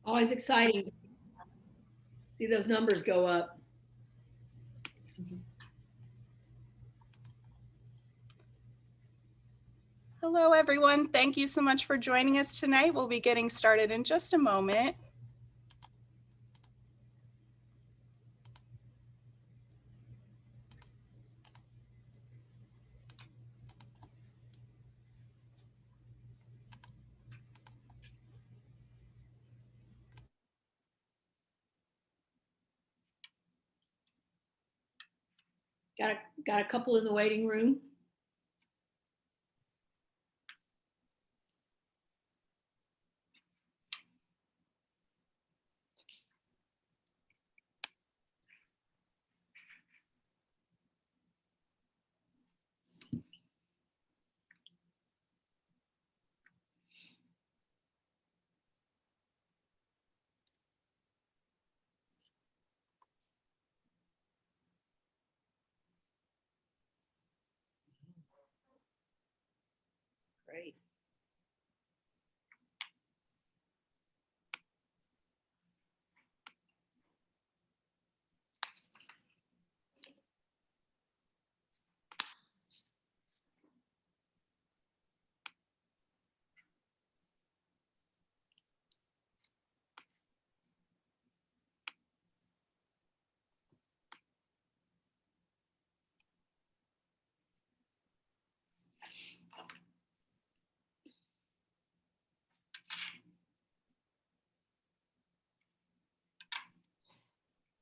Always exciting. See those numbers go up. Hello, everyone. Thank you so much for joining us tonight. We'll be getting started in just a moment. Got a couple in the waiting room. Great.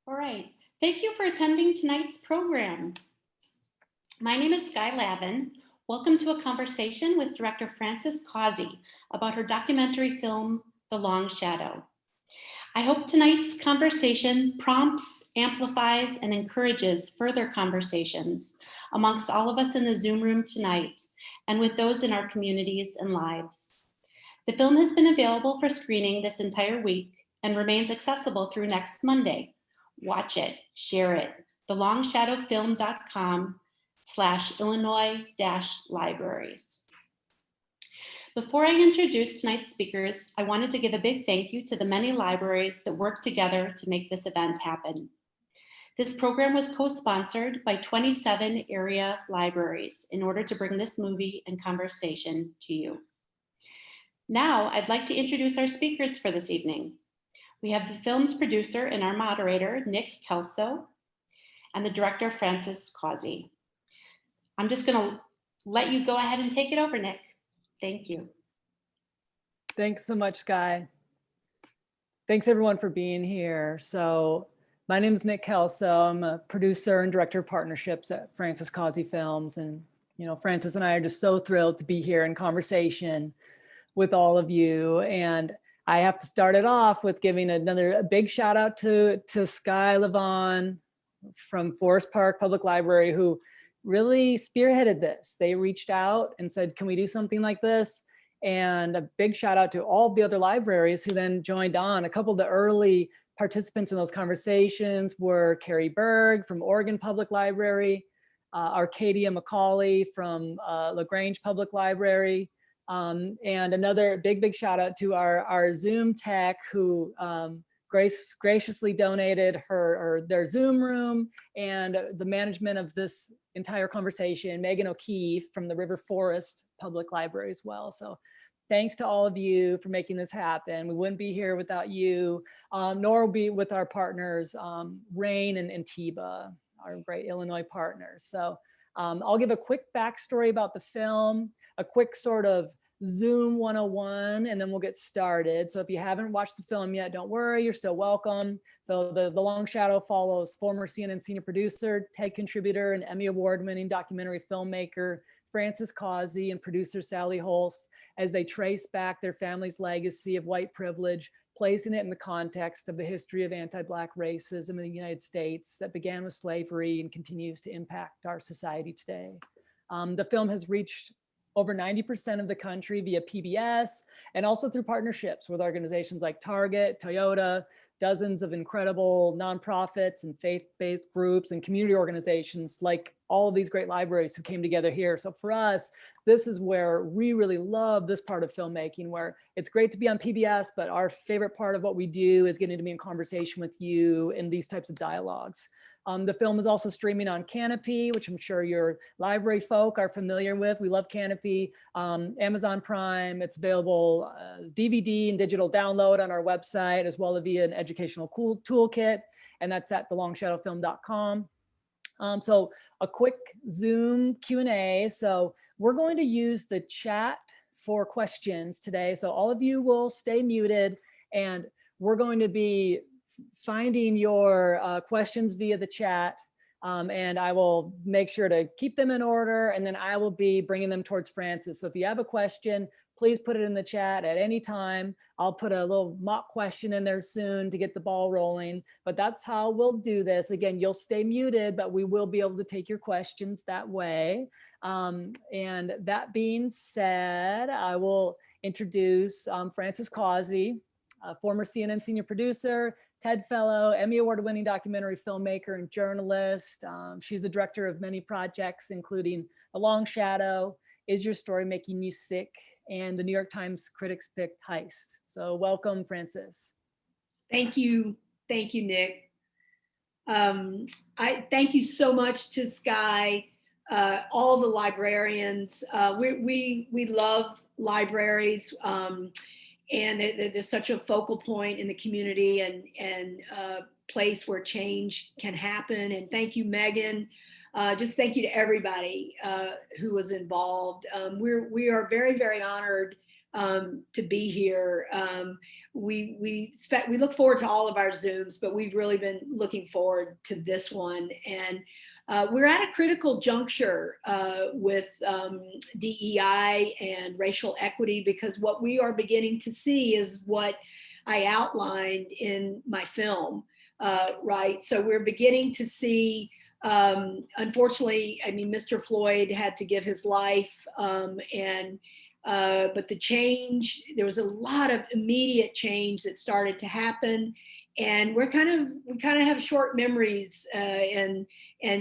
All right, thank you for attending tonight's program. My name is Sky Lavin. Welcome to a conversation with Director Frances Causey about her documentary film, The Long Shadow. I hope tonight's conversation prompts, amplifies, and encourages further conversations amongst all of us in the Zoom room tonight and with those in our communities and lives. The film has been available for screening this entire week and remains accessible through next Monday. Watch it, share it, thelongshadowfilm.com/Illinois-libraries. Before I introduce tonight's speakers, I wanted to give a big thank you to the many libraries that worked together to make this event happen. This program was co-sponsored by 27 area libraries in order to bring this movie and conversation to you. Now, I'd like to introduce our speakers for this evening. We have the film's producer and our moderator, Nick Kelso, and the director, Frances Causey. I'm just gonna let you go ahead and take it over, Nick. Thank you. Thanks so much, Sky. Thanks everyone for being here. So my name is Nick Kelso. I'm a producer and director of partnerships at Frances Causey Films. And Frances and I are just so thrilled to be here in conversation with all of you. And I have to start it off with giving a big shout out to Sky Lavin from Forest Park Public Library, who really spearheaded this. They reached out and said, can we do something like this? And a big shout out to all the other libraries who then joined on. A couple of the early participants in those conversations were Carrie Berg from Oregon Public Library, Arcadia McCauley from LaGrange Public Library, and another big shout out to our Zoom tech who graciously donated their Zoom room and the management of this entire conversation, Megan O'Keefe from the River Forest Public Library as well. So thanks to all of you for making this happen. We wouldn't be here without you, nor be with our partners, Rain and Tiba, our great Illinois partners. So I'll give a quick backstory about the film, a quick sort of Zoom 101, and then we'll get started. So if you haven't watched the film yet, don't worry, you're still welcome. So the Long Shadow follows former CNN senior producer, TED contributor, and Emmy Award-winning documentary filmmaker Frances Causey and producer Sally Holst as they trace back their family's legacy of white privilege, placing it in the context of the history of anti-Black racism in the United States that began with slavery and continues to impact our society today. The film has reached over 90% of the country via PBS and also through partnerships with organizations like Target, Toyota, dozens of incredible nonprofits and faith-based groups and community organizations like all of these great libraries who came together here. So for us, this is where we really love this part of filmmaking, where it's great to be on PBS, but our favorite part of what we do is getting to be in conversation with you in these types of dialogues. The film is also streaming on Canopy, which I'm sure your library folk are familiar with. We love Canopy. Amazon Prime, it's available DVD and digital download on our website, as well as via an educational toolkit, and that's at thelongshadowfilm.com. So a quick Zoom Q&A. So we're going to use the chat for questions today. So all of you will stay muted, and we're going to be finding your questions via the chat, and I will make sure to keep them in order, and then I will be bringing them towards Frances. So if you have a question, please put it in the chat at any time. I'll put a little mock question in there soon to get the ball rolling, but that's how we'll do this. Again, you'll stay muted, but we will be able to take your questions that way. And that being said, I will introduce Frances Causey, former CNN senior producer, TED Fellow, Emmy Award-winning documentary filmmaker and journalist. She's the director of many projects, including A Long Shadow, Is Your Story Making You Sick, and the New York Times critics picked Heist. So welcome, Frances. Thank you. Thank you, Nick. I thank you so much to Sky, all the librarians. We love libraries. And there's such a focal point in the community and a place where change can happen. And thank you, Megan. Just thank you to everybody who was involved. We are very, very honored to be here. We look forward to all of our Zooms, but we've really been looking forward to this one. And we're at a critical juncture with DEI and racial equity, because what we are beginning to see is what I outlined in my film, right? So we're beginning to see, unfortunately, I mean, Mr. Floyd had to give his life, but the change, there was a lot of immediate change that started to happen. And we kind of have short memories and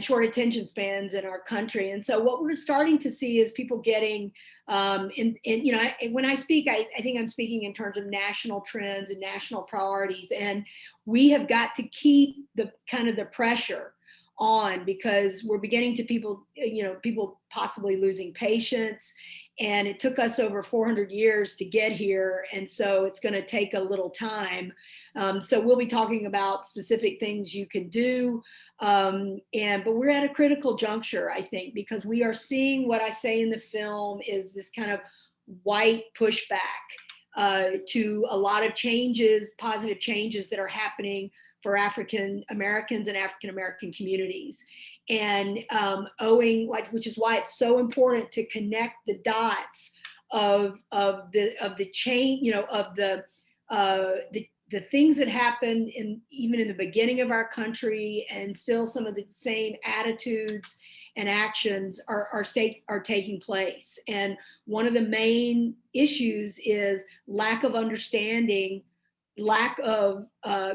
short attention spans in our country. And so what we're starting to see is people getting, when I speak, I think I'm speaking in terms of national trends and national priorities. And we have got to keep the kind of the pressure on, because we're beginning to people possibly losing patience. And it took us over 400 years to get here. And so it's going to take a little time. So we'll be talking about specific things you can do. But we're at a critical juncture, I think, because we are seeing what I say in the film is this kind of white pushback to a lot of changes, positive changes that are happening for African Americans and African American communities. And which is why it's so important to connect the dots of the chain, of the things that happened even in the beginning of our country, and still some of the same attitudes and actions are taking place. And one of the main issues is lack of understanding, lack of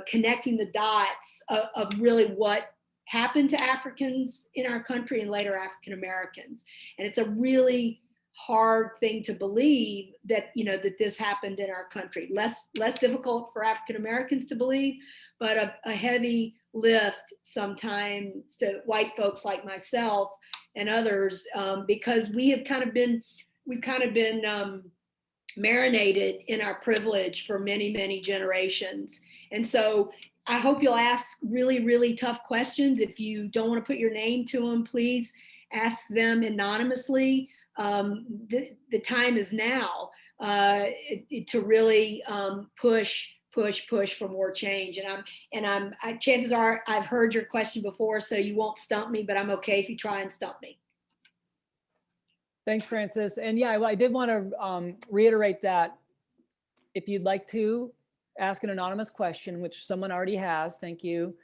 connecting the dots of really what happened to Africans in our country and later African Americans. And it's a really hard thing to believe that, that this happened in our country. Less difficult for African Americans to believe, but a heavy lift sometimes to white folks like myself and others, because we've kind of been marinated in our privilege for many, many generations. And so I hope you'll ask really, really tough questions. If you don't want to put your name to them, please ask them anonymously. The time is now to really push for more change. And chances are I've heard your question before, so you won't stump me, but I'm okay if you try and stump me. Thanks, Frances. And yeah, I did want to reiterate that if you'd like to ask an anonymous question, which someone already has, thank you,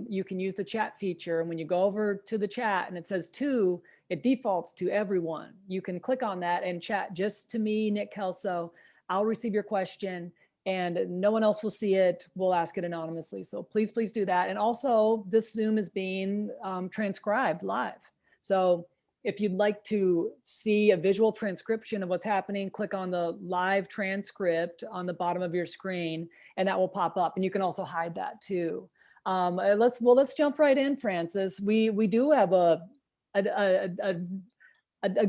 you can use the chat feature. And when you go over to the chat and it says to, it defaults to everyone. You can click on that and chat just to me, Nick Kelso. I'll receive your question and no one else will see it. We'll ask it anonymously. So please do that. And also this Zoom is being transcribed live. So if you'd like to see a visual transcription of what's happening, click on the live transcript on the bottom of your screen, and that will pop up. And you can also hide that too. Let's jump right in, Frances. We do have a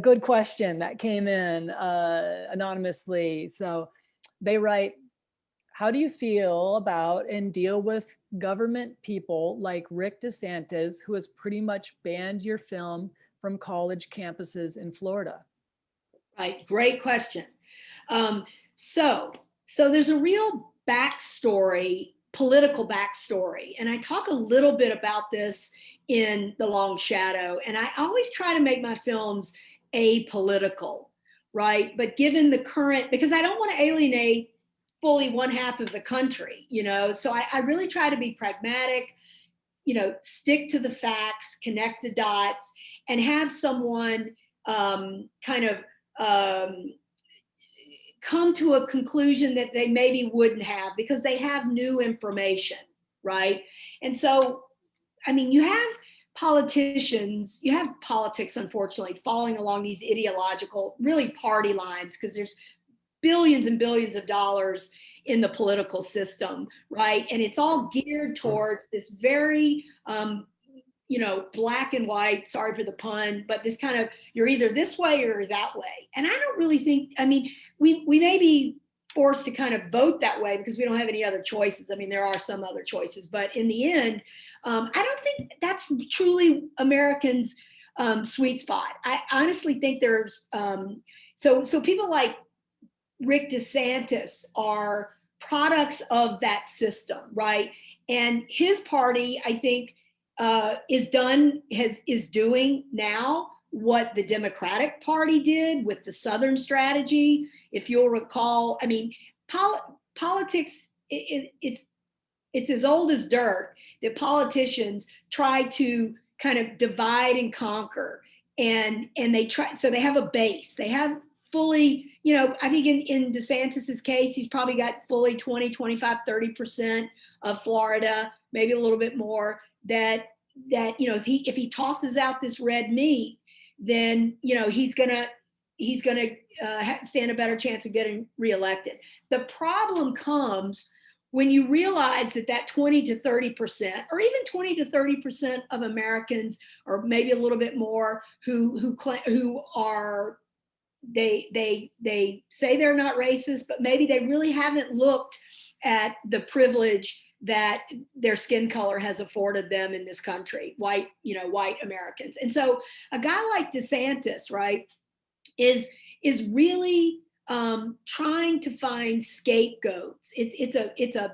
good question that came in anonymously. So they write, how do you feel about and deal with government people like Rick DeSantis, who has pretty much banned your film from college campuses in Florida? Right, great question. So there's a real backstory, political backstory, and I talk a little bit about this in The Long Shadow, and I always try to make my films apolitical, right? But given the current, because I don't want to alienate fully one half of the country, so I really try to be pragmatic, stick to the facts, connect the dots, and have someone kind of come to a conclusion that they maybe wouldn't have because they have new information, right? And so, I mean, you have politicians, you have politics, unfortunately, falling along these ideological, really party lines, because there's billions and billions of dollars in the political system, right? And it's all geared towards this very, black and white, sorry for the pun, but this kind of, you're either this way or that way. And I don't really think, I mean, we may be forced to kind of vote that way because we don't have any other choices. I mean, there are some other choices, but in the end, I don't think that's truly Americans' sweet spot. I honestly think there's, so people like Rick DeSantis are products of that system, right? And his party, I think, is doing now what the Democratic Party did with the Southern strategy. If you'll recall, I mean, politics, it's as old as dirt that politicians try to kind of divide and conquer, and they try, so they have a base. They have fully, I think in DeSantis's case, he's probably got fully 20, 25, 30% of Florida, maybe a little bit more, that if he tosses out this red meat, then he's gonna stand a better chance of getting reelected. The problem comes when you realize that 20 to 30%, or even 20 to 30% of Americans, or maybe a little bit more, who are, they say they're not racist, but maybe they really haven't looked at the privilege that their skin color has afforded them in this country, white Americans. And so a guy like DeSantis, right, is really trying to find scapegoats. It's a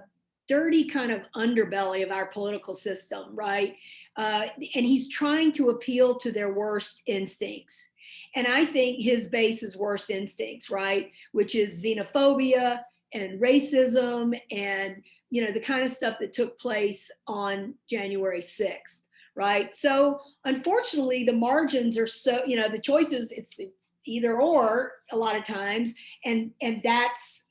dirty kind of underbelly of our political system, right? And he's trying to appeal to their worst instincts. And I think his base is worst instincts, right? Which is xenophobia and racism and, the kind of stuff that took place on January 6th, right? So unfortunately, the margins are so, the choices, it's either or a lot of times. And that's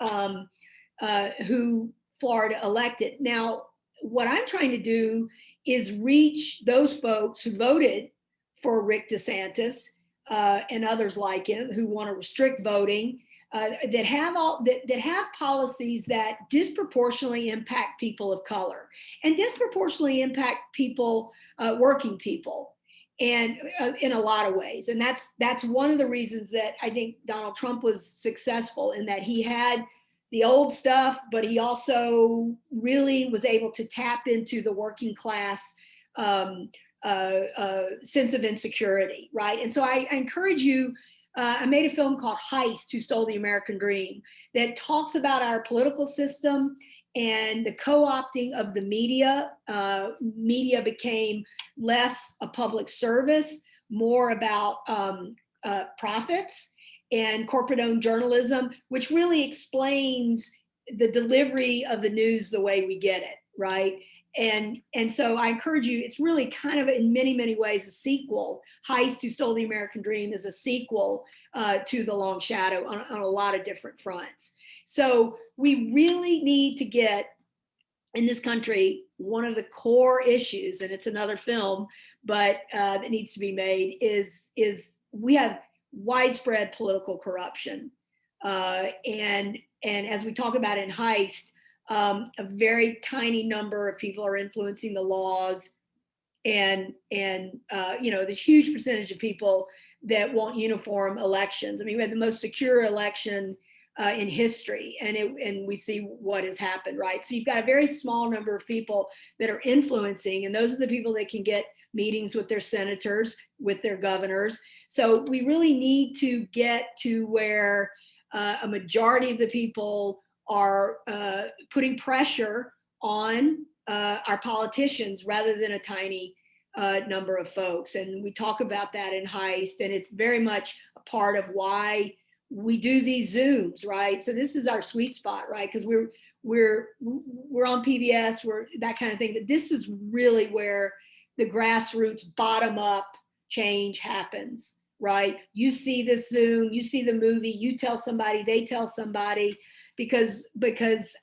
who Florida elected. Now, what I'm trying to do is reach those folks who voted for Rick DeSantis and others like him who want to restrict voting, that have policies that disproportionately impact people of color and disproportionately impact people, working people, and in a lot of ways. And that's one of the reasons that I think Donald Trump was successful, in that he had the old stuff, but he also really was able to tap into the working class sense of insecurity, right? And so I encourage you. I made a film called Heist, Who Stole the American Dream, that talks about our political system and the co-opting of the media. Media became less a public service, more about profits, and corporate-owned journalism, which really explains the delivery of the news the way we get it, right? And so I encourage you, it's really kind of in many, many ways a sequel. Heist, Who Stole the American Dream is a sequel to The Long Shadow on a lot of different fronts. So we really need to get in this country, one of the core issues, and it's another film, but that needs to be made, is we have widespread political corruption. And as we talk about in Heist, a very tiny number of people are influencing the laws, and this huge percentage of people that want uniform elections. I mean, we had the most secure election in history, and we see what has happened, right? So you've got a very small number of people that are influencing, and those are the people that can get meetings with their senators, with their governors. So we really need to get to where a majority of the people are putting pressure on our politicians rather than a tiny number of folks. And we talk about that in Heist, and it's very much a part of why we do these Zooms, right? So this is our sweet spot, right? Because we're on PBS, we're that kind of thing. But this is really where the grassroots bottom up change happens, right? You see this Zoom, you see the movie, you tell somebody, they tell somebody, because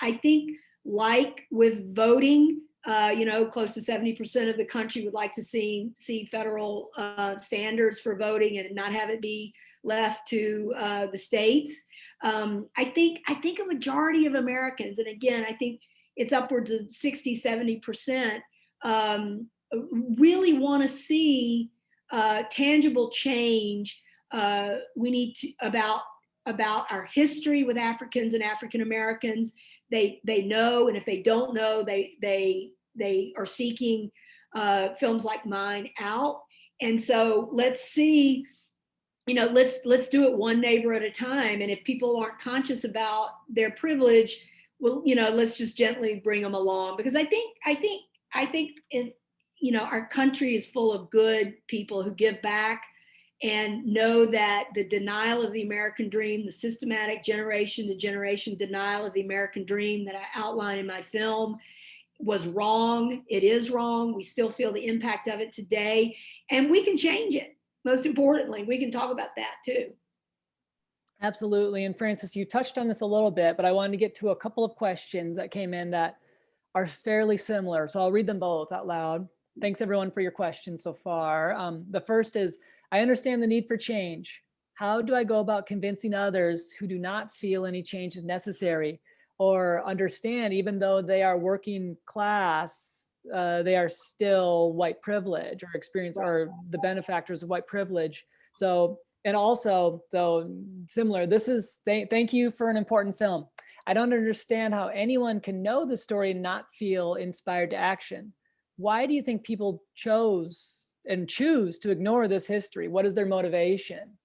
I think, like with voting, close to 70% of the country would like to see federal standards for voting and not have it be left to the states. I think a majority of Americans, and again, I think it's upwards of 60, 70%, really want to see tangible change. We need to about our history with Africans and African Americans. They know, and if they don't know, they are seeking films like mine out. And so let's see, let's do it one neighbor at a time. And if people aren't conscious about their privilege, well, let's just gently bring them along, because I think our country is full of good people who give back and know that the denial of the American dream, the systematic generation to generation denial of the American dream that I outline in my film, was wrong. It is wrong. We still feel the impact of it today, and we can change it. Most importantly, we can talk about that too. Absolutely. And Frances, you touched on this a little bit, but I wanted to get to a couple of questions that came in that are fairly similar. So I'll read them both out loud. Thanks everyone for your questions so far. The first is, I understand the need for change. How do I go about convincing others who do not feel any change is necessary, or understand, even though they are working class, they are still white privilege, or experience, or the benefactors of white privilege? So, and also, so similar, this is, thank you for an important film. I don't understand how anyone can know the story and not feel inspired to action. Why do you think people choose to ignore this history? What is their motivation?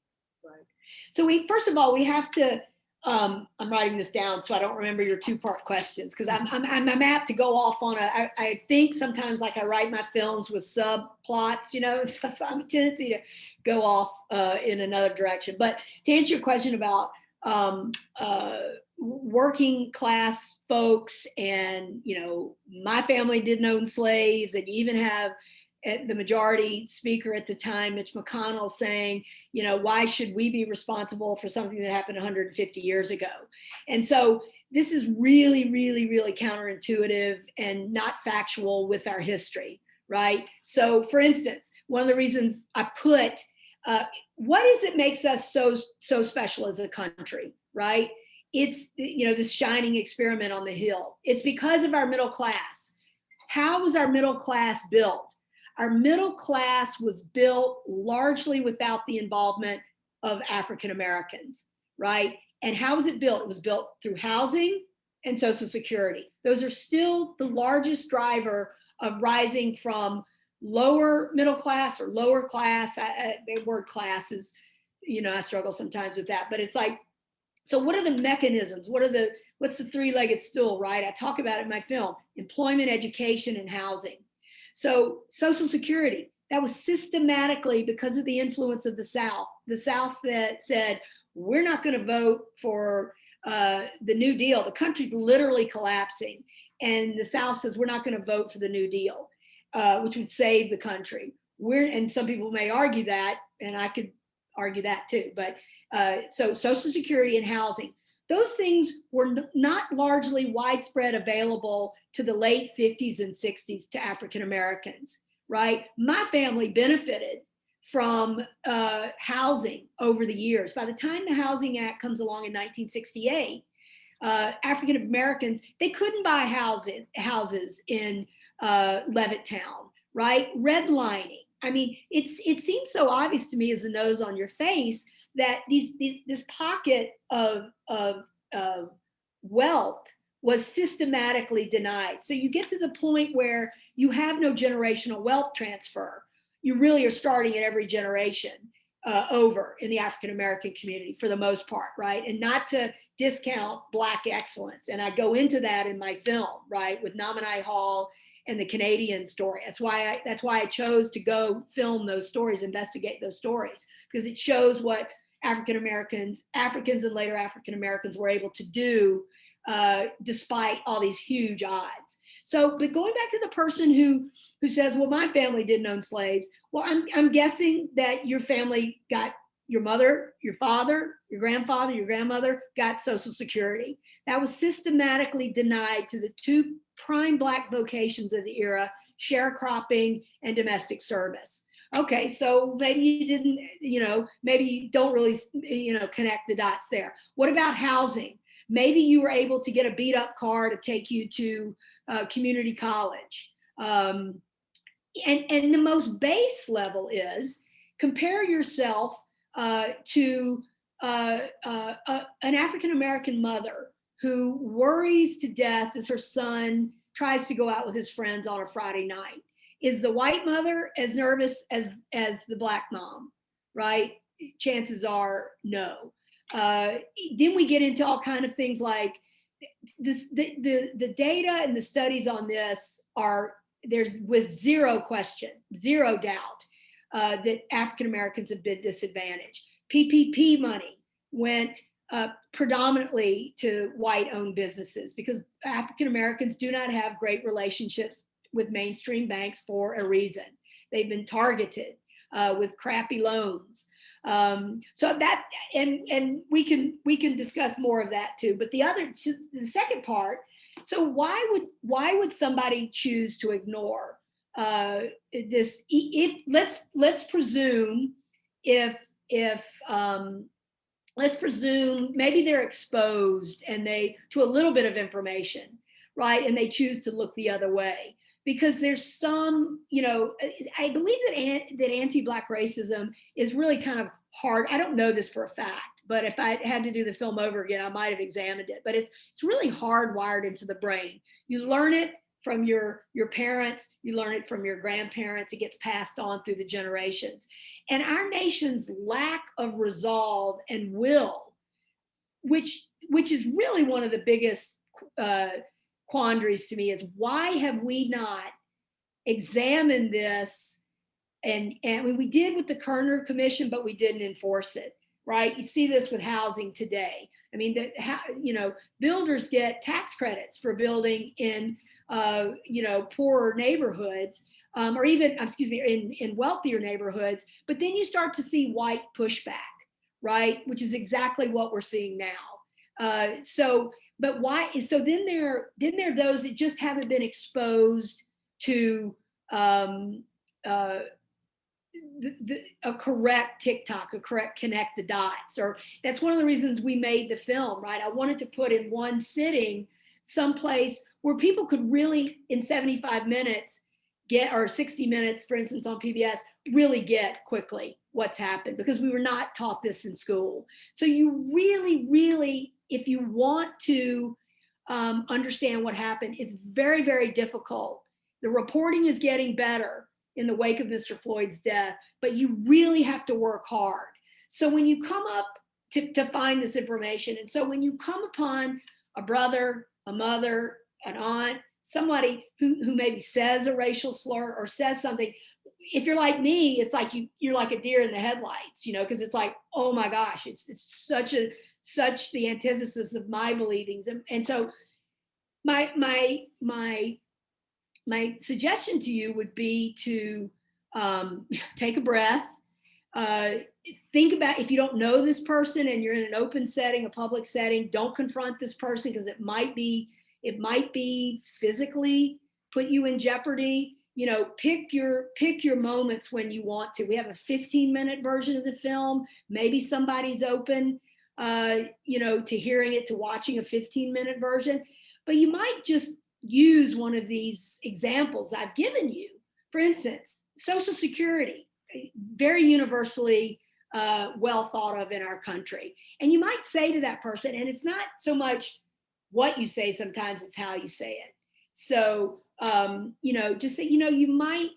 Right. So first of all, we have to, I'm writing this down so I don't remember your two-part questions, because I'm apt to go off on I think sometimes, like, I write my films with subplots, so I'm a tendency to go off in another direction. But to answer your question about working class folks, and my family didn't own slaves, and you even have the majority speaker at the time, Mitch McConnell, saying, why should we be responsible for something that happened 150 years ago? And so this is really, really, really counterintuitive and not factual with our history, right? So for instance, one of the reasons I put, what is it makes us so special as a country, right? It's, this shining experiment on the hill. It's because of our middle class. How was our middle class built? Our middle class was built largely without the involvement of African Americans, right? And how was it built? It was built through housing and Social Security. Those are still the largest driver of rising from lower middle class or lower class. The word class is, I struggle sometimes with that, but it's like, so what are the mechanisms? What's the three-legged stool, right? I talk about it in my film: employment, education, and housing. So Social Security, that was systematically because of the influence of the South that said, we're not going to vote for the New Deal. The country's literally collapsing. And the South says, we're not going to vote for the New Deal, which would save the country. And some people may argue that, and I could argue that too. But so Social Security and housing. Those things were not largely widespread available to the late 50s and 60s to African Americans, right? My family benefited from housing over the years. By the time the Housing Act comes along in 1968, African Americans, they couldn't buy houses in Levittown, right? Redlining. I mean, it seems so obvious to me as the nose on your face that this pocket of wealth was systematically denied. So you get to the point where you have no generational wealth transfer. You really are starting at every generation over in the African American community for the most part, right? And not to discount Black excellence. And I go into that in my film, right, with Nominee Hall and the Canadian story. That's why I chose to go film those stories, investigate those stories, because it shows what African Americans and later African Americans were able to do despite all these huge odds. So, but going back to the person who says, well, my family didn't own slaves. Well, I'm guessing that your family got, your mother, your father, your grandfather, your grandmother got Social Security. That was systematically denied to the two prime Black vocations of the era, sharecropping and domestic service. Okay, so maybe you didn't, maybe you don't really, connect the dots there. What about housing? Maybe you were able to get a beat up car to take you to community college. And the most base level is compare yourself to an African-American mother who worries to death as her son tries to go out with his friends on a Friday night. Is the white mother as nervous as the Black mom, right? Chances are no. Then we get into all kinds of things like this, the data and the studies on this are, there's with zero question, zero doubt that African Americans have been disadvantaged. PPP money went predominantly to white-owned businesses because African Americans do not have great relationships with mainstream banks for a reason. They've been targeted with crappy loans. So that, and we can discuss more of that too. But the second part, so why would somebody choose to ignore this? If let's presume let's presume maybe they're exposed and to a little bit of information, right? And they choose to look the other way because there's some, I believe that anti-Black racism is really kind of hard. I don't know this for a fact, but if I had to do the film over again, I might have examined it, but it's really hardwired into the brain. You learn it from your parents, you learn it from your grandparents, it gets passed on through the generations. And our nation's lack of resolve and will, which is really one of the biggest quandaries to me, is why have we not examined this? And we did with the Kerner Commission, but we didn't enforce it, right? You see this with housing today. I mean, builders get tax credits for building in poorer neighborhoods, or even, in wealthier neighborhoods, but then you start to see white pushback, right? Which is exactly what we're seeing now. But why? So then there are those that just haven't been exposed to a correct TikTok, a correct connect the dots, or that's one of the reasons we made the film, right? I wanted to put in one sitting someplace where people could really, in 75 minutes, or 60 minutes, for instance, on PBS, really get quickly what's happened, because we were not taught this in school. So you really, really, if you want to understand what happened, it's very, very difficult. The reporting is getting better in the wake of Mr. Floyd's death, but you really have to work hard. So when you come up to find this information, and so when you come upon a brother, a mother, an aunt, somebody who maybe says a racial slur or says something, if you're like me, it's like you're like a deer in the headlights, because it's like, oh my gosh, it's such the antithesis of my believings. And so my suggestion to you would be to take a breath, think about, if you don't know this person and you're in an open setting, a public setting, don't confront this person because it might be physically put you in jeopardy. You know, pick your moments when you want to. We have a 15-minute version of the film. Maybe somebody's open, you know, to hearing it, to watching a 15-minute version, but you might just use one of these examples I've given you. For instance, Social Security, very universally well thought of in our country. And you might say to that person, and it's not so much what you say, sometimes it's how you say it. So, you know, just say, you know, you might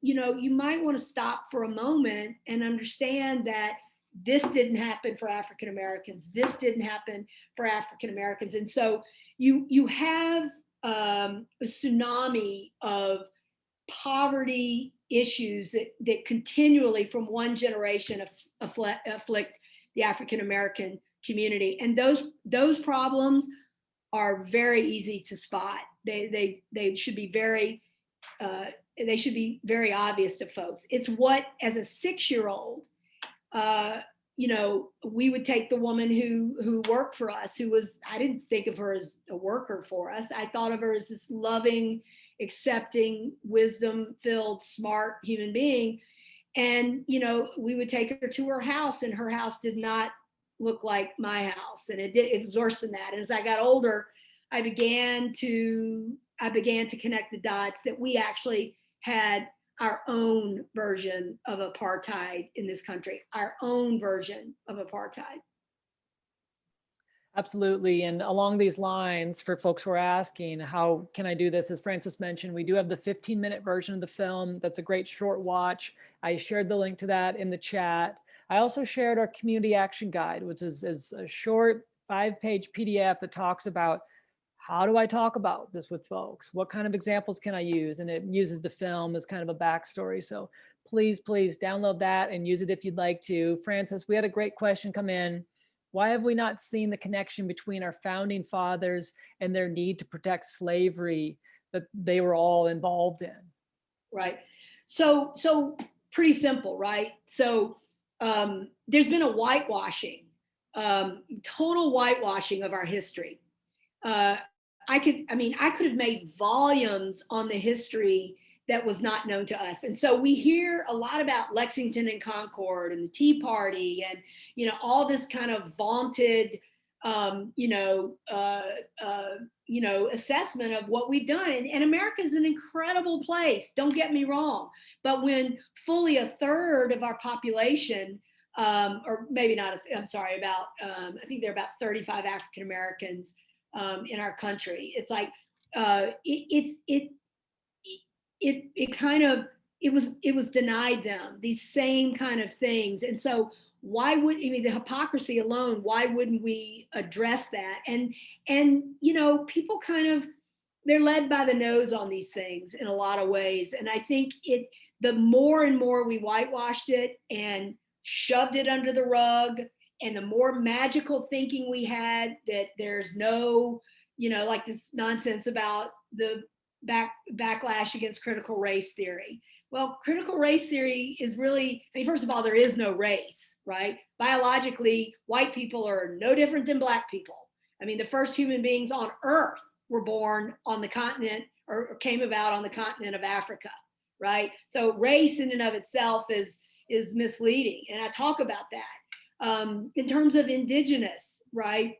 want to stop for a moment and understand that this didn't happen for African Americans. This didn't happen for African Americans. And so you have a tsunami of poverty issues that continually from one generation afflict the African American community. And those problems are very easy to spot. They should be very obvious to folks. It's what, as a 6-year-old, you know, we would take the woman who worked for us, I didn't think of her as a worker for us. I thought of her as this loving, accepting, wisdom-filled, smart human being. And, you know, we would take her to her house, and her house did not look like my house. And it was worse than that. And as I got older, I began to connect the dots that we actually had our own version of apartheid in this country, our own version of apartheid. Absolutely. And along these lines, for folks who are asking, how can I do this? As Frances mentioned, we do have the 15-minute version of the film. That's a great short watch. I shared the link to that in the chat. I also shared our community action guide, which is a short 5-page PDF that talks about how do I talk about this with folks? What kind of examples can I use? And it uses the film as kind of a backstory. So please download that and use it if you'd like to. Frances, we had a great question come in. Why have we not seen the connection between our founding fathers and their need to protect slavery that they were all involved in? Right. So pretty simple, right? So there's been a whitewashing, total whitewashing of our history. I could have made volumes on the history that was not known to us. And so we hear a lot about Lexington and Concord and the Tea Party and, you know, all this kind of vaunted, assessment of what we've done. And America is an incredible place, don't get me wrong. But when fully a third of our population, or maybe not, I think there are about 35 African Americans in our country. It's like, it was denied them, these same kind of things. And so the hypocrisy alone, why wouldn't we address that? And you know, people they're led by the nose on these things in a lot of ways. And I think the more and more we whitewashed it and shoved it under the rug, and the more magical thinking we had that there's no, you know, like this nonsense about the backlash against critical race theory. Well, critical race theory is really, first of all, there is no race, right? Biologically, white people are no different than Black people. The first human beings on Earth were born on the continent or came about on the continent of Africa, right? So race in and of itself is misleading. And I talk about that. In terms of indigenous, right?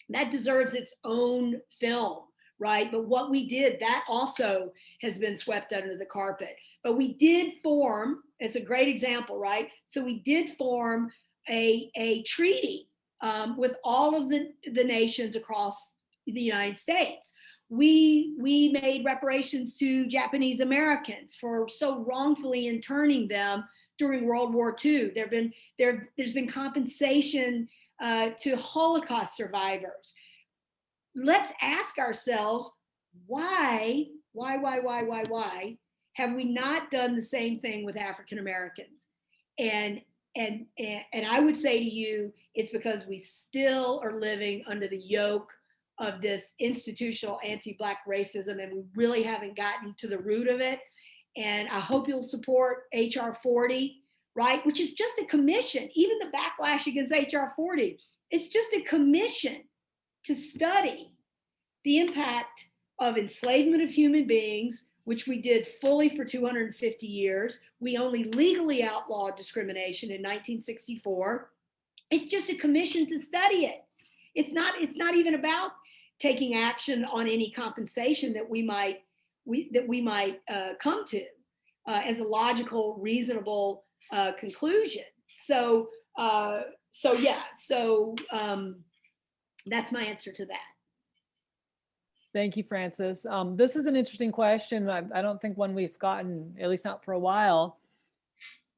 That deserves its own film, right? But what we did, that also has been swept under the carpet. But we did form, it's a great example, right? So we did form a treaty with all of the nations across the United States. We made reparations to Japanese Americans for so wrongfully interning them during World War II. There's been compensation to Holocaust survivors. Let's ask ourselves, why have we not done the same thing with African Americans? And I would say to you, it's because we still are living under the yoke of this institutional anti-Black racism, and we really haven't gotten to the root of it. And I hope you'll support HR 40, right? Which is just a commission. Even the backlash against HR 40, it's just a commission to study the impact of enslavement of human beings, which we did fully for 250 years. We only legally outlawed discrimination in 1964. It's just a commission to study it. It's not even about taking action on any compensation that we might come to as a logical, reasonable conclusion. So that's my answer to that. Thank you, Frances. This is an interesting question. I don't think one we've gotten, at least not for a while.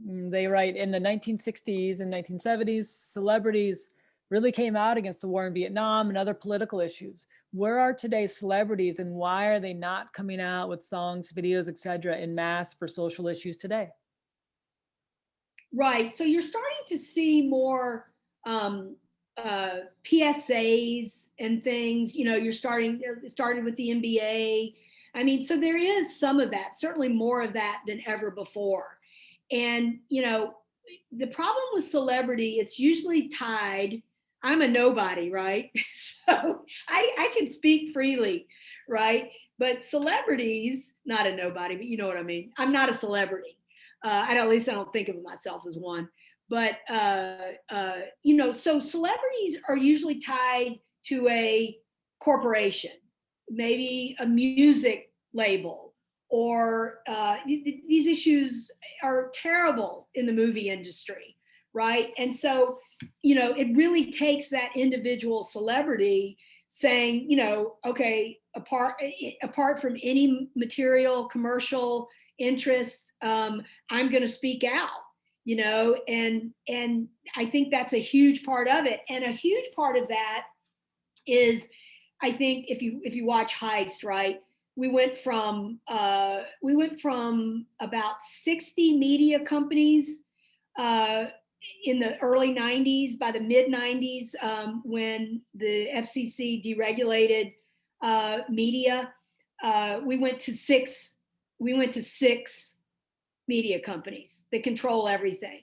They write, in the 1960s and 1970s, celebrities really came out against the war in Vietnam and other political issues. Where are today's celebrities, and why are they not coming out with songs, videos, etc., en masse for social issues today? Right. So you're starting to see more PSAs and things. It started with the NBA. I mean, so there is some of that, certainly more of that than ever before. And, the problem with celebrity, it's usually tied. I'm a nobody, right? So I can speak freely, right? But celebrities, not a nobody, but you know what I mean. I'm not a celebrity. At least I don't think of myself as one. But, so celebrities are usually tied to a corporation, maybe a music label, or these issues are terrible in the movie industry, right? And so, it really takes that individual celebrity saying, okay, apart from any material commercial interest, I'm going to speak out, and I think that's a huge part of it. And a huge part of that is, I think if you watch Heist, right, we went from about 60 media companies in the early 90s. By the mid 90s, when the FCC deregulated media, we went to six media companies that control everything.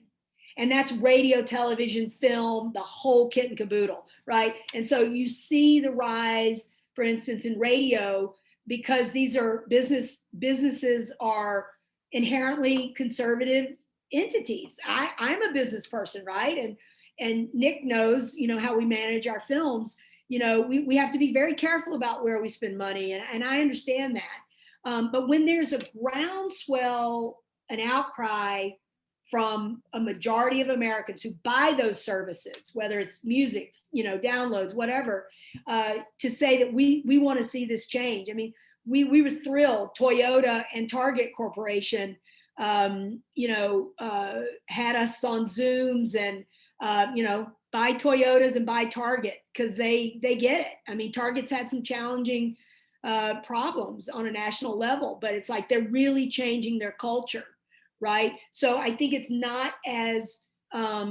And that's radio, television, film, the whole kit and caboodle, right? And so you see the rise, for instance, in radio, because these are businesses are inherently conservative entities. I'm a business person, right? And Nick knows, how we manage our films. We have to be very careful about where we spend money, and I understand that. But when there's a groundswell, an outcry from a majority of Americans who buy those services, whether it's music, downloads, whatever, to say that we want to see this change. I mean, we were thrilled. Toyota and Target Corporation, had us on Zooms and, buy Toyotas and buy Target, because they get it. I mean, Target's had some challenging problems on a national level, but it's like they're really changing their culture. Right. So I think it's not as, I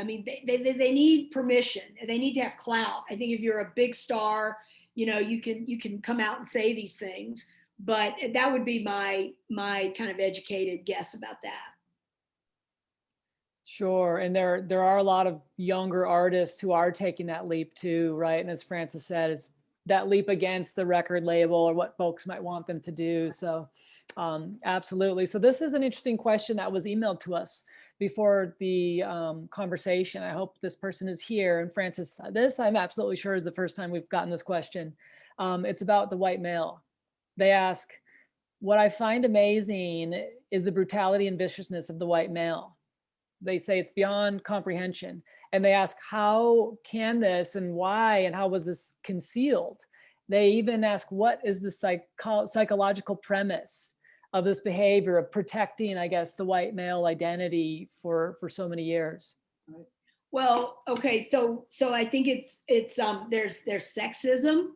mean, they need permission. They need to have clout. I think if you're a big star, you can come out and say these things, but that would be my kind of educated guess about that. Sure. And there are a lot of younger artists who are taking that leap too, right? And as Frances said, is that leap against the record label or what folks might want them to do. So absolutely. So this is an interesting question that was emailed to us before the conversation. I hope this person is here. And Frances, this I'm absolutely sure is the first time we've gotten this question. It's about the white male. They ask, what I find amazing is the brutality and viciousness of the white male. They say it's beyond comprehension. And they ask, how can this and why and how was this concealed? They even ask, what is the psychological premise of this behavior of protecting, I guess, the white male identity for so many years? Right. Well, okay, so I think it's there's sexism.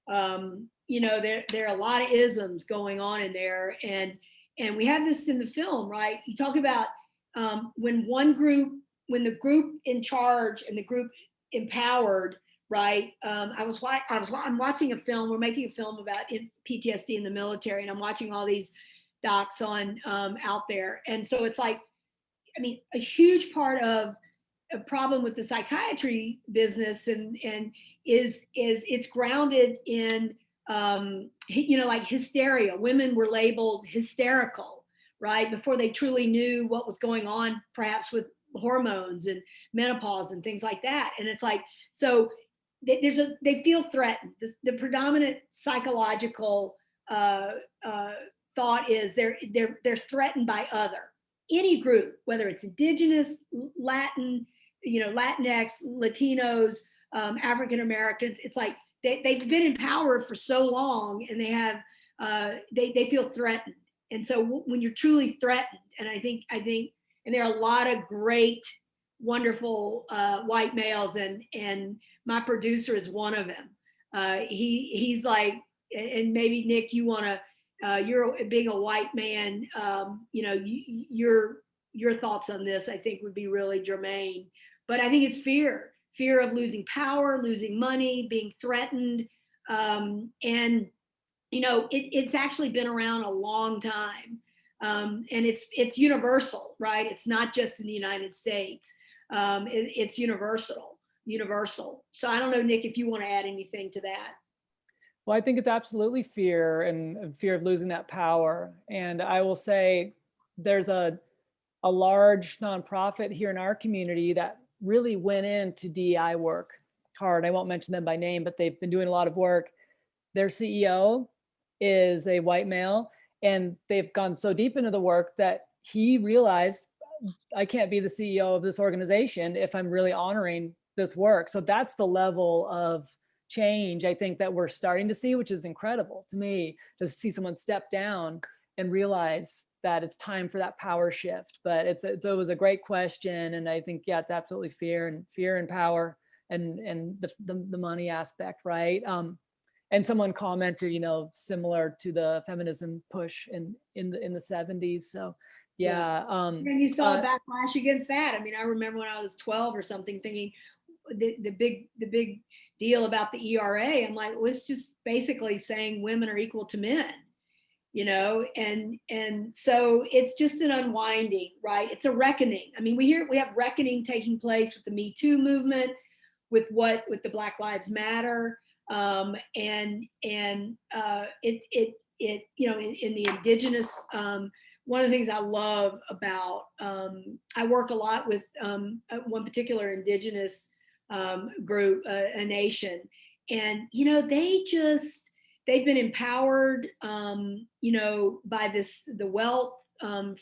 There are a lot of isms going on in there, and we have this in the film, right? You talk about when the group in charge and the group empowered, right? I'm watching a film. We're making a film about PTSD in the military, and I'm watching all these docs on out there. And so it's like, I mean, a huge part of a problem with the psychiatry business and is it's grounded in like hysteria. Women were labeled hysterical, right, before they truly knew what was going on, perhaps with hormones and menopause and things like that. And it's like, so they feel threatened. The predominant psychological thought is they're threatened by other, any group, whether it's indigenous, Latin, Latinx, Latinos, African Americans. It's like they've been in power for so long, and they have they feel threatened. And so when you're truly threatened, and I think, and there are a lot of great, wonderful white males, and my producer is one of them. He's like, and maybe Nick, you want to. You're being a white man, your thoughts on this, I think, would be really germane. But I think it's fear of losing power, losing money, being threatened. And, it's actually been around a long time. And it's universal, right? It's not just in the United States. It's universal. So I don't know, Nick, if you want to add anything to that. Well, I think it's absolutely fear and fear of losing that power. And I will say there's a large nonprofit here in our community that really went into DEI work hard. I won't mention them by name, but they've been doing a lot of work. Their CEO is a white male, and they've gone so deep into the work that he realized, I can't be the CEO of this organization if I'm really honoring this work. So that's the level of change I think that we're starting to see, which is incredible to me, to see someone step down and realize that it's time for that power shift. But it was a great question, and I think, yeah, it's absolutely fear and power and the money aspect, right? And someone commented, similar to the feminism push in the 70s. So yeah. And you saw a backlash against that. I mean, I remember when I was 12 or something, thinking the big deal about the ERA. I'm like, well, it's just basically saying women are equal to men, and so it's just an unwinding, right? It's a reckoning. I mean, we have reckoning taking place with the Me Too movement, with the Black Lives Matter, and in the indigenous. One of the things I love about, I work a lot with one particular indigenous group, a nation, and they've been empowered, by the wealth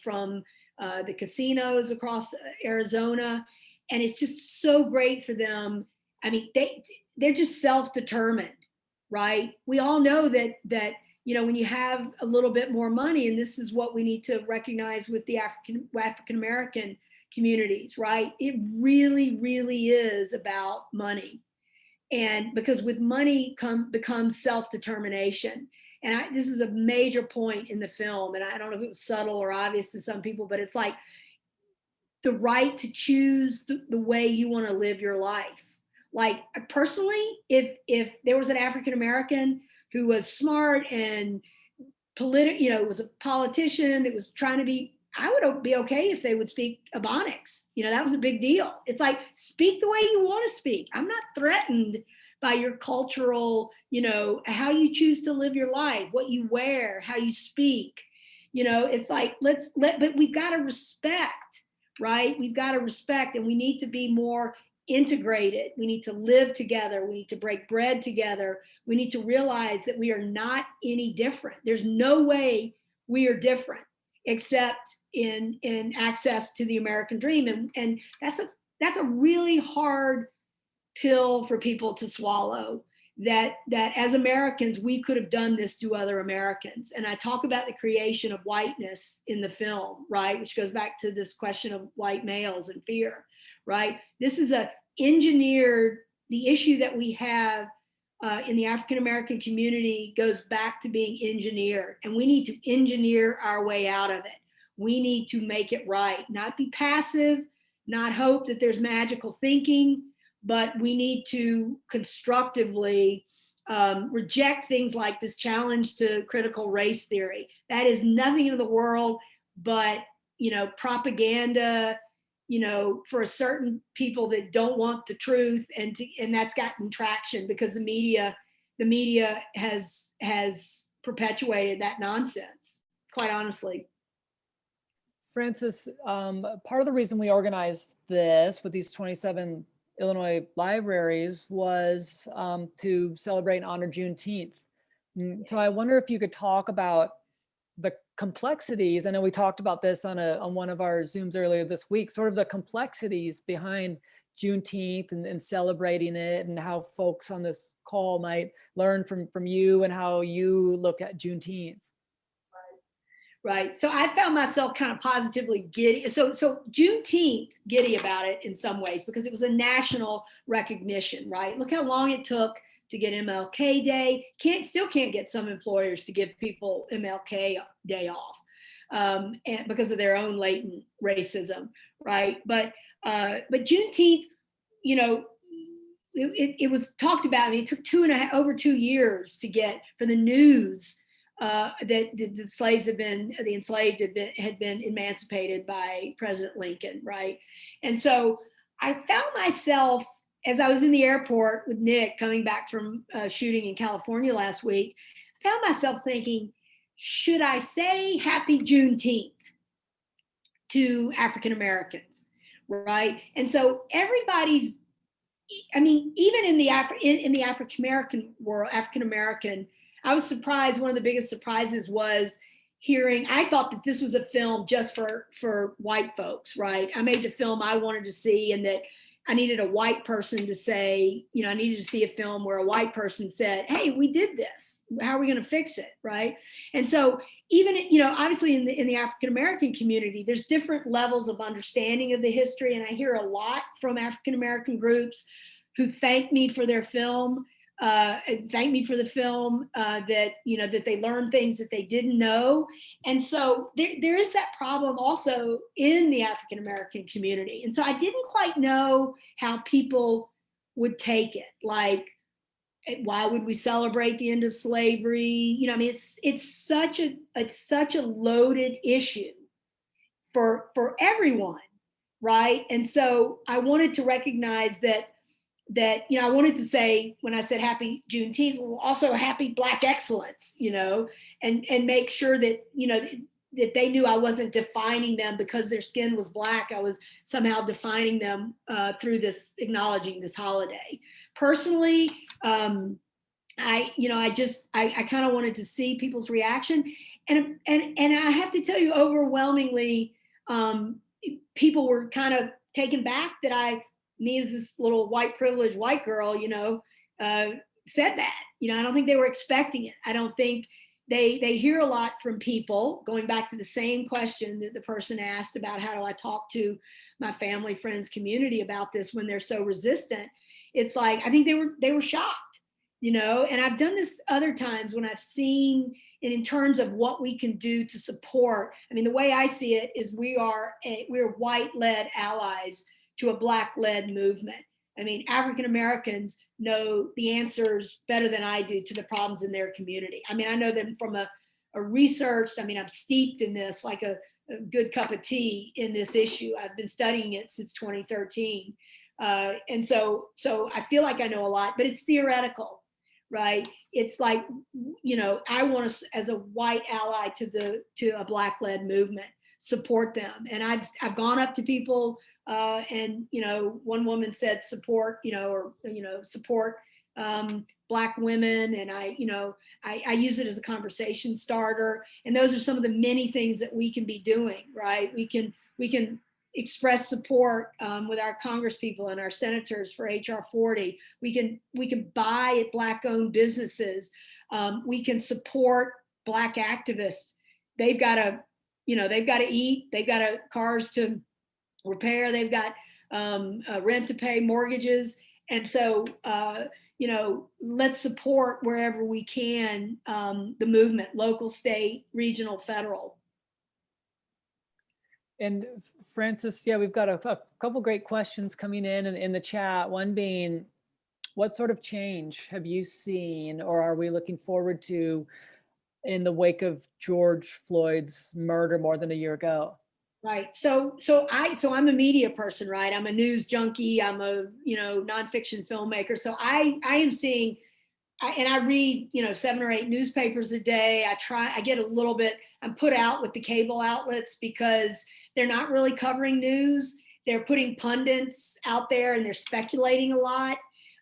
from the casinos across Arizona, and it's just so great for them. I mean, they're just self-determined, right? We all know that when you have a little bit more money, and this is what we need to recognize with the African American communities, right? It really, really is about money. And because with money becomes self-determination. And this is a major point in the film, and I don't know if it was subtle or obvious to some people, but it's like the right to choose the way you want to live your life. Like, personally, if there was an African American who was smart and was a politician that was trying to be, I would be okay if they would speak Ebonics. That was a big deal. It's like, speak the way you want to speak. I'm not threatened by your cultural, how you choose to live your life, what you wear, how you speak. It's like, but we've got to respect, right? We've got to respect, and we need to be more integrated. We need to live together. We need to break bread together. We need to realize that we are not any different. There's no way we are different except in access to the American dream. And that's a really hard pill for people to swallow, that as Americans, we could have done this to other Americans. And I talk about the creation of whiteness in the film, right? Which goes back to this question of white males and fear, right? This is the issue that we have in the African American community goes back to being engineered, and we need to engineer our way out of it. We need to make it right, not be passive, not hope that there's magical thinking, but we need to constructively reject things like this challenge to critical race theory. That is nothing in the world but, propaganda, for a certain people that don't want the truth, and that's gotten traction because the media has perpetuated that nonsense, quite honestly. Frances, part of the reason we organized this with these 27 Illinois libraries was to celebrate and honor Juneteenth. So I wonder if you could talk about the complexities. I know we talked about this on one of our Zooms earlier this week, sort of the complexities behind Juneteenth and celebrating it, and how folks on this call might learn from you and how you look at Juneteenth. Right. So I found myself kind of positively giddy. So Juneteenth, giddy about it in some ways because it was a national recognition, right? Look how long it took to get MLK Day. Still can't get some employers to give people MLK Day off, and because of their own latent racism, right? But Juneteenth, it was talked about. I mean, it took over 2 years to get for the news that the enslaved had been emancipated by President Lincoln, right? And so I found myself, as I was in the airport with Nick coming back from shooting in California last week, I found myself thinking, should I say Happy Juneteenth to African Americans, right? And so everybody's, even in the African American world, African American, I was surprised. One of the biggest surprises was hearing, I thought that this was a film just for white folks, right? I made the film I wanted to see, and that I needed a white person to say, I needed to see a film where a white person said, hey, we did this. How are we going to fix it, right? And so even, obviously in the African-American community, there's different levels of understanding of the history. And I hear a lot from African-American groups who thank me for their film, thank me for the film, that they learned things that they didn't know. And so there is that problem also in the African American community. And so I didn't quite know how people would take it. Like, why would we celebrate the end of slavery? It's such a loaded issue for everyone, right? And so I wanted to recognize that I wanted to say, when I said Happy Juneteenth, also Happy Black Excellence, and make sure that that they knew I wasn't defining them because their skin was black. I was somehow defining them through this, acknowledging this holiday. Personally, I kind of wanted to see people's reaction, and I have to tell you, overwhelmingly, people were kind of taken back that me as this little white privileged white girl, said that. I don't think they were expecting it. I don't think they hear a lot from people, going back to the same question that the person asked about how do I talk to my family, friends, community about this when they're so resistant. It's like, I think they were shocked, and I've done this other times when I've seen it in terms of what we can do to support. The way I see it is we're white-led allies to a Black-led movement. African Americans know the answers better than I do to the problems in their community. I know them from a researched, I'm steeped in this like a good cup of tea in this issue. I've been studying it since 2013. And so I feel like I know a lot, but it's theoretical, right? It's like, I want to, as a white ally to a Black-led movement, support them. And I've gone up to people, and one woman said support, support Black women, and I use it as a conversation starter. And those are some of the many things that we can be doing, right? We can express support with our congresspeople and our senators for HR 40. We can buy at Black-owned businesses. We can support Black activists. They've got to eat. They've got cars to repair. They've got rent to pay, mortgages. And so, let's support wherever we can the movement, local, state, regional, federal. And Frances, yeah, we've got a couple great questions coming in the chat. One being, what sort of change have you seen or are we looking forward to in the wake of George Floyd's murder more than a year ago? Right. So I'm a media person, right? I'm a news junkie. I'm a, nonfiction filmmaker. So I am seeing, and I read, 7 or 8 newspapers a day. I get a little bit, I'm put out with the cable outlets because they're not really covering news. They're putting pundits out there and they're speculating a lot.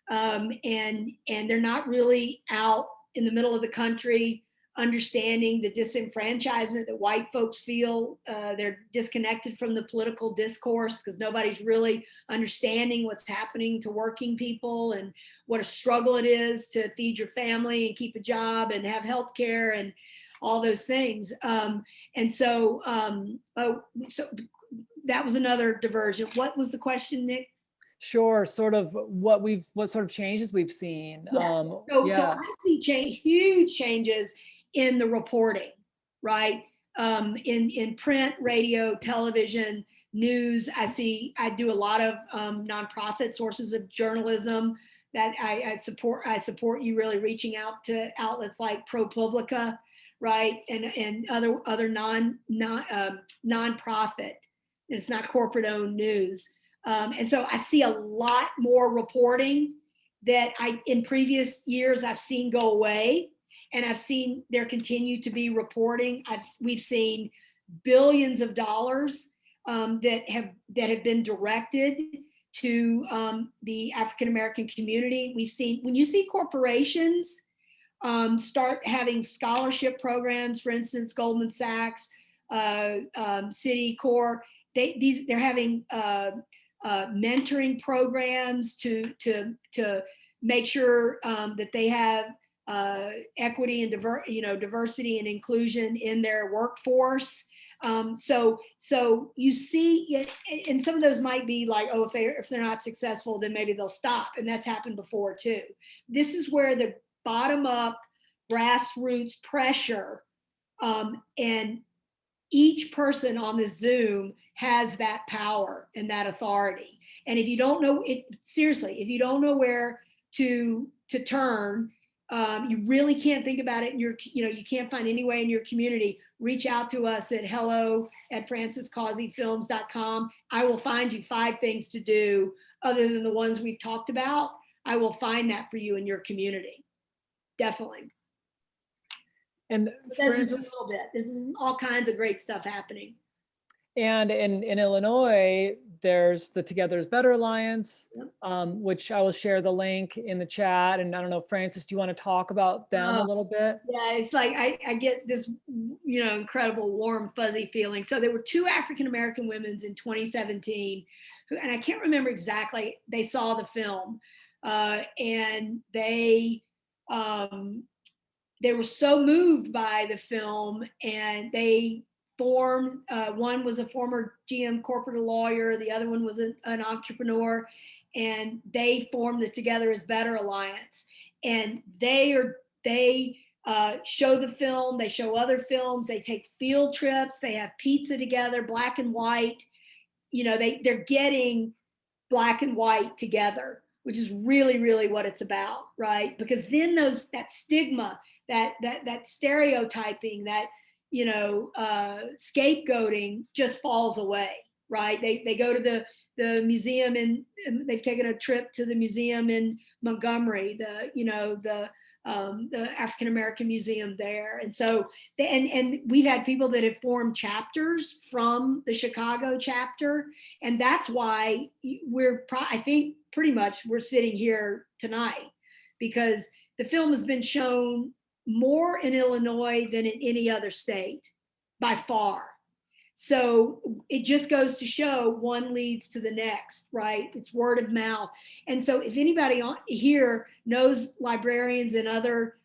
And they're not really out in the middle of the country understanding the disenfranchisement that white folks feel. They're disconnected from the political discourse because nobody's really understanding what's happening to working people and what a struggle it is to feed your family and keep a job and have health care and all those things. So that was another diversion. What was the question, Nick? Sure, sort of what sort of changes we've seen. Yeah. So I see huge changes in the reporting, right? In print, radio, television, news. I do a lot of nonprofit sources of journalism that I support. I support you really reaching out to outlets like ProPublica, right, and other nonprofit. It's not corporate owned news. And so I see a lot more reporting that in previous years I've seen go away, and I've seen there continue to be reporting. We've seen billions of dollars that have been directed to the African American community. We've seen, when you see corporations start having scholarship programs, for instance, Goldman Sachs, Citicorp, they're having mentoring programs to make sure that they have equity and diversity and inclusion in their workforce. So you see, and some of those might be like, oh, if they're not successful, then maybe they'll stop, and that's happened before too. This is where the bottom up grassroots pressure, and each person on the Zoom has that power and that authority. And if you don't know it, seriously, if you don't know where to turn, you really can't think about it in you can't find any way in your community, reach out to us at hello@francescauseyfilms.com. I will find you 5 things to do other than the ones we've talked about. I will find that for you in your community. Definitely. And This is a little bit. There's all kinds of great stuff happening. And in Illinois, there's the Together is Better Alliance, Yep. Which I will share the link in the chat. And I don't know, Frances, do you want to talk about them a little bit? Yeah, it's like I get this, incredible warm fuzzy feeling. So there were 2 African American women in 2017 who, and I can't remember exactly, they saw the film, and they were so moved by the film, and they formed, one was a former GM corporate lawyer, the other one was an entrepreneur, and they formed the Together is Better Alliance. And they show the film, they show other films, they take field trips, they have pizza together, black and white. They're getting black and white together, which is really, really what it's about, right? Because then that stigma, that stereotyping, that scapegoating just falls away, right? They go to the museum, and they've taken a trip to the museum in Montgomery, the African American Museum there, and so and we've had people that have formed chapters from the Chicago chapter, and that's why I think pretty much we're sitting here tonight, because the film has been shown more in Illinois than in any other state by far. So it just goes to show one leads to the next, right? It's word of mouth. And so if anybody here knows librarians in other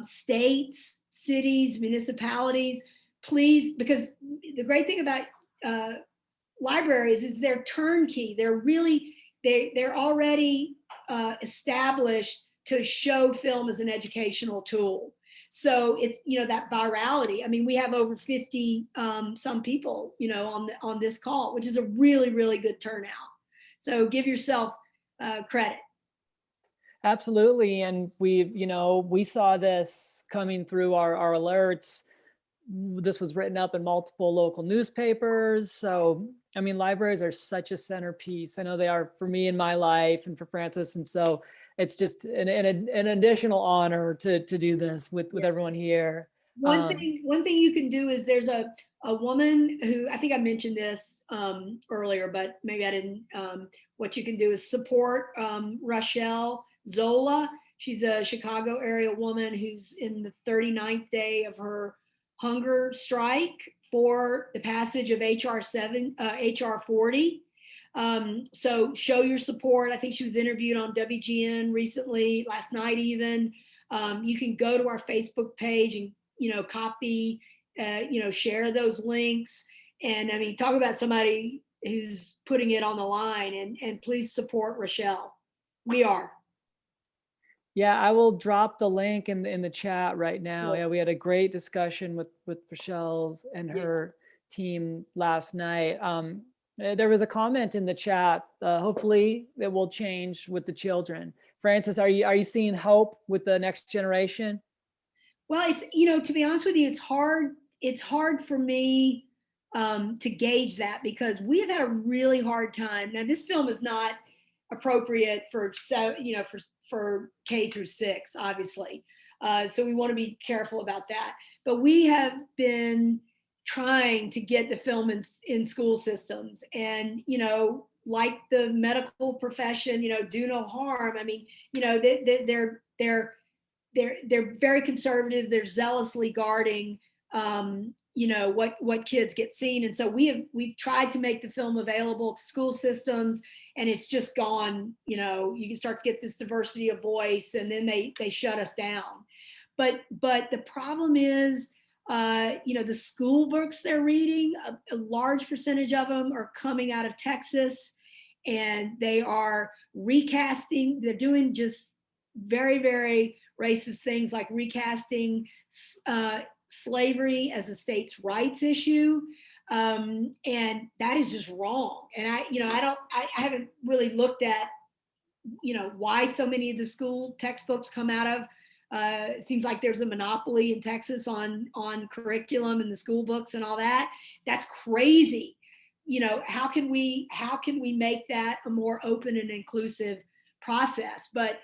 states, cities, municipalities, please, because the great thing about libraries is they're turnkey. They're already established to show film as an educational tool. So it's, that virality. I mean, we have over 50 some people, on this call, which is a really, really good turnout. So give yourself credit. Absolutely. And we saw this coming through our alerts. This was written up in multiple local newspapers. So, I mean, libraries are such a centerpiece. I know they are for me in my life and for Frances. And so it's just an additional honor to do this with everyone here. One thing you can do is there's a woman who, I think I mentioned this earlier, but maybe I didn't. What you can do is support Rochelle Zola. She's a Chicago area woman who's in the 39th day of her hunger strike for the passage of HR 40. So show your support. I think she was interviewed on WGN recently, last night even. You can go to our Facebook page and copy, share those links. And I mean, talk about somebody who's putting it on the line, and please support Rochelle. We are. Yeah, I will drop the link in the chat right now. Yeah, we had a great discussion with Rochelle and her team last night. There was a comment in the chat. Hopefully it will change with the children. Frances, are you seeing hope with the next generation? Well, it's, to be honest with you, it's hard for me to gauge that, because we have had a really hard time. Now, this film is not appropriate for K through 6, obviously. So we want to be careful about that. But we have been trying to get the film in school systems, and like the medical profession, do no harm. I mean, they're very conservative. They're zealously guarding, what kids get seen. And so we've tried to make the film available to school systems, and it's just gone. You can start to get this diversity of voice, and then they shut us down. But the problem is, the school books they're reading, a large percentage of them are coming out of Texas, and they are recasting. They're doing just very, very racist things, like recasting slavery as a states' rights issue, and that is just wrong. And I haven't really looked at why so many of the school textbooks come out of. It seems like there's a monopoly in Texas on curriculum and the school books and all that. That's crazy. How can we make that a more open and inclusive process? But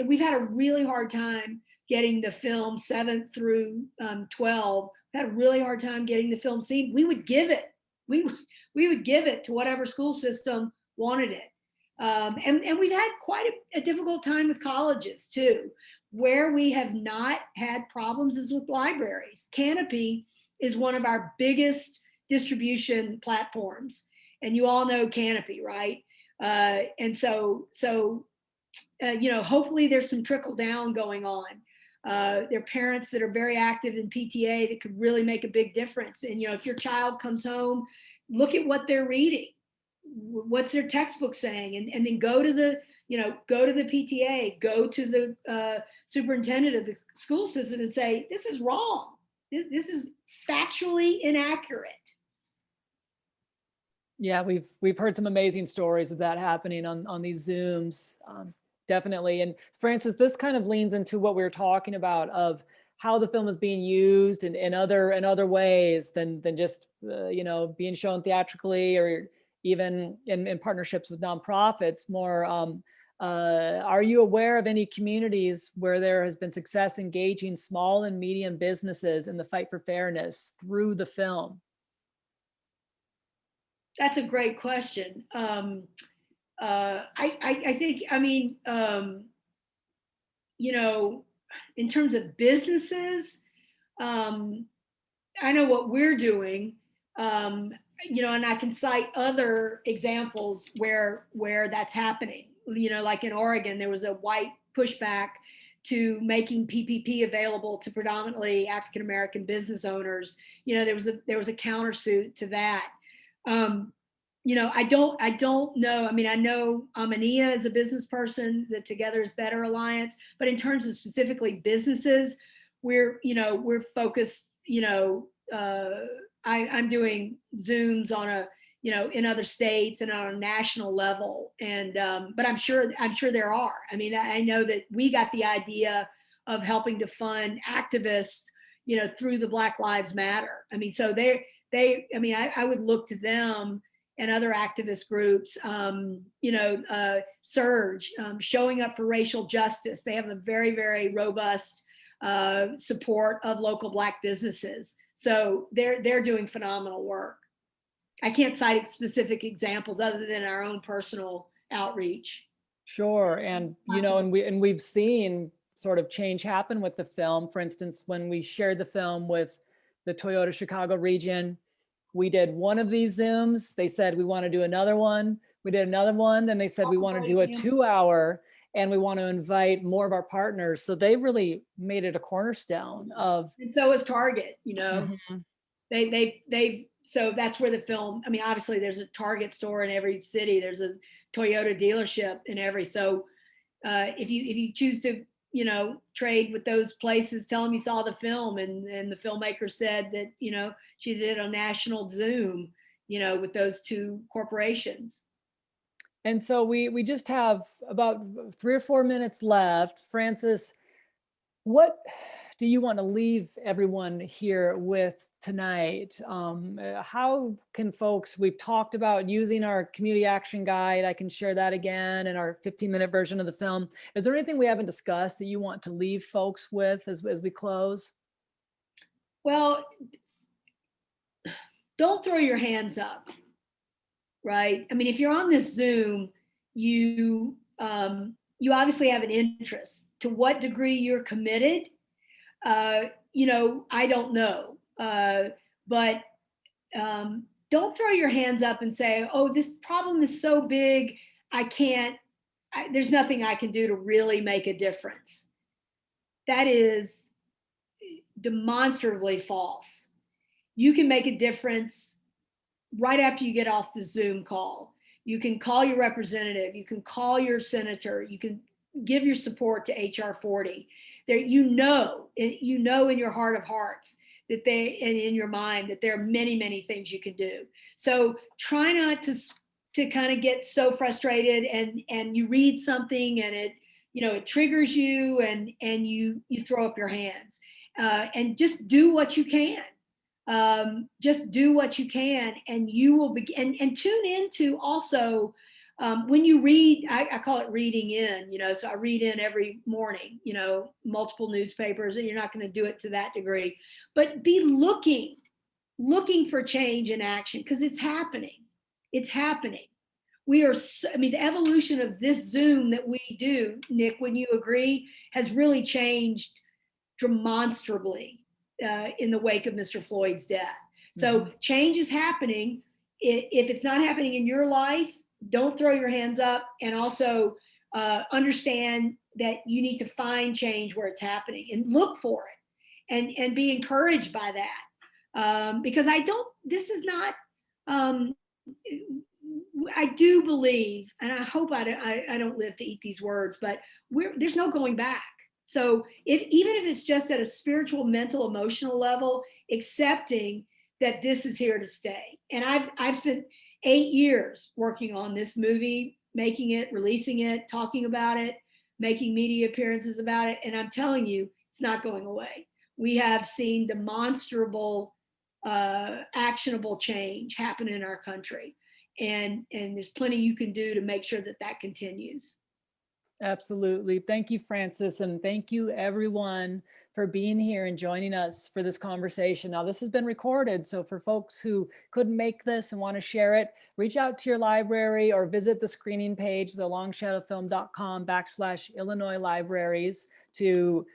we've had a really hard time getting the film 7th through 12. We've had a really hard time getting the film seen. We would give it. We would give it to whatever school system wanted it. And we've had quite a difficult time with colleges too. Where we have not had problems is with libraries. Canopy is one of our biggest distribution platforms, and you all know Canopy, right? And so hopefully there's some trickle down going on. There are parents that are very active in PTA that could really make a big difference. And if your child comes home, look at what they're reading. What's their textbook saying? And then go to the PTA, go to the superintendent of the school system and say, this is wrong. This is factually inaccurate. Yeah, we've heard some amazing stories of that happening on these Zooms, definitely. And Frances, this kind of leans into what we were talking about, of how the film is being used in other ways than just being shown theatrically, or even in partnerships with nonprofits. More, are you aware of any communities where there has been success engaging small and medium businesses in the fight for fairness through the film? That's a great question. I think, in terms of businesses, I know what we're doing, and I can cite other examples where that's happening. Like in Oregon, there was a white pushback to making PPP available to predominantly African-American business owners. There was a countersuit to that. I don't know. I mean, I know Amania is a business person, the Together is Better Alliance, but in terms of specifically businesses, we're focused, I'm doing Zooms on a, in other states and on a national level. And but I'm sure there are. I mean, I know that we got the idea of helping to fund activists, through the Black Lives Matter. I mean, so I would look to them and other activist groups, Surge, showing up for racial justice. They have a very, very robust support of local Black businesses. So they're doing phenomenal work. I can't cite specific examples other than our own personal outreach. Sure, and we've seen sort of change happen with the film. For instance, when we shared the film with the Toyota Chicago region, we did one of these Zooms. They said, we want to do another one. We did another one. Then they said, we want to do a 2-hour, and we want to invite more of our partners. So they really made it a cornerstone of. And so is Target, Mm-hmm. So that's where the film, I mean, obviously there's a Target store in every city. There's a Toyota dealership in every, so if you choose to, trade with those places, tell them you saw the film, and the filmmaker said that, she did a national Zoom, with those two corporations. And so we just have about 3 or 4 minutes left. Frances, what do you want to leave everyone here with tonight? How can folks, we've talked about using our community action guide. I can share that again in our 15-minute version of the film. Is there anything we haven't discussed that you want to leave folks with as we close? Well, don't throw your hands up, right? I mean, if you're on this Zoom, you obviously have an interest. To what degree you're committed, I don't know. But don't throw your hands up and say, oh, this problem is so big, there's nothing I can do to really make a difference. That is demonstrably false. You can make a difference right after you get off the Zoom call. You can call your representative, you can call your senator, you can give your support to HR 40. There, in your heart of hearts that and in your mind that there are many, many things you can do. So try not to kind of get so frustrated and you read something and it triggers you and you throw up your hands, and just do what you can. Just do what you can, and you will begin and tune into also. When you read, I call it reading in, so I read in every morning, multiple newspapers, and you're not going to do it to that degree, but be looking for change in action, because it's happening. It's happening. The evolution of this Zoom that we do, Nick, when you agree, has really changed demonstrably in the wake of Mr. Floyd's death. So change is happening. If it's not happening in your life, don't throw your hands up, and also understand that you need to find change where it's happening and look for it and be encouraged by that. Because this is not, I do believe, and I hope I don't live to eat these words, but there's no going back. So even if it's just at a spiritual, mental, emotional level, accepting that this is here to stay. And I've spent 8 years working on this movie, making it, releasing it, talking about it, making media appearances about it. And I'm telling you, it's not going away. We have seen demonstrable, actionable change happen in our country. And there's plenty you can do to make sure that continues. Absolutely. Thank you, Frances. And thank you, everyone, for being here and joining us for this conversation. Now, this has been recorded, so for folks who couldn't make this and want to share it, reach out to your library or visit the screening page, thelongshadowfilm.com/Illinois Libraries, to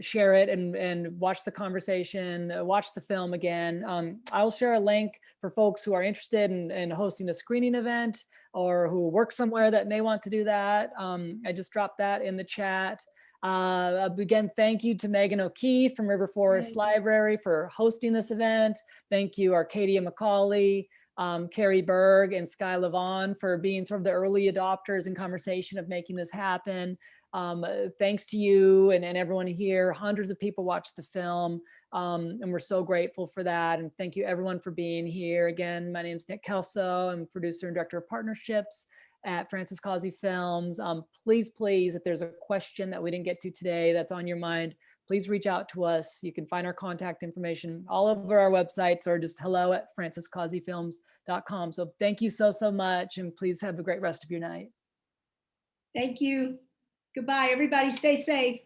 share it and watch the conversation, watch the film again. I'll share a link for folks who are interested in hosting a screening event or who work somewhere that may want to do that. I just dropped that in the chat. Again, thank you to Megan O'Keefe from River Forest Library for hosting this event. Thank you, Arcadia McCauley, Carrie Berg, and Sky Levon for being sort of the early adopters in conversation of making this happen. Thanks to you and everyone here. Hundreds of people watched the film. And we're so grateful for that. And thank you everyone for being here. Again, my name is Nick Kelso. I'm producer and director of partnerships at Frances Causey Films. Please, if there's a question that we didn't get to today that's on your mind, please reach out to us. You can find our contact information all over our websites or just hello@francescauseyfilms.com. So thank you so much. And please have a great rest of your night. Thank you. Goodbye, everybody. Stay safe.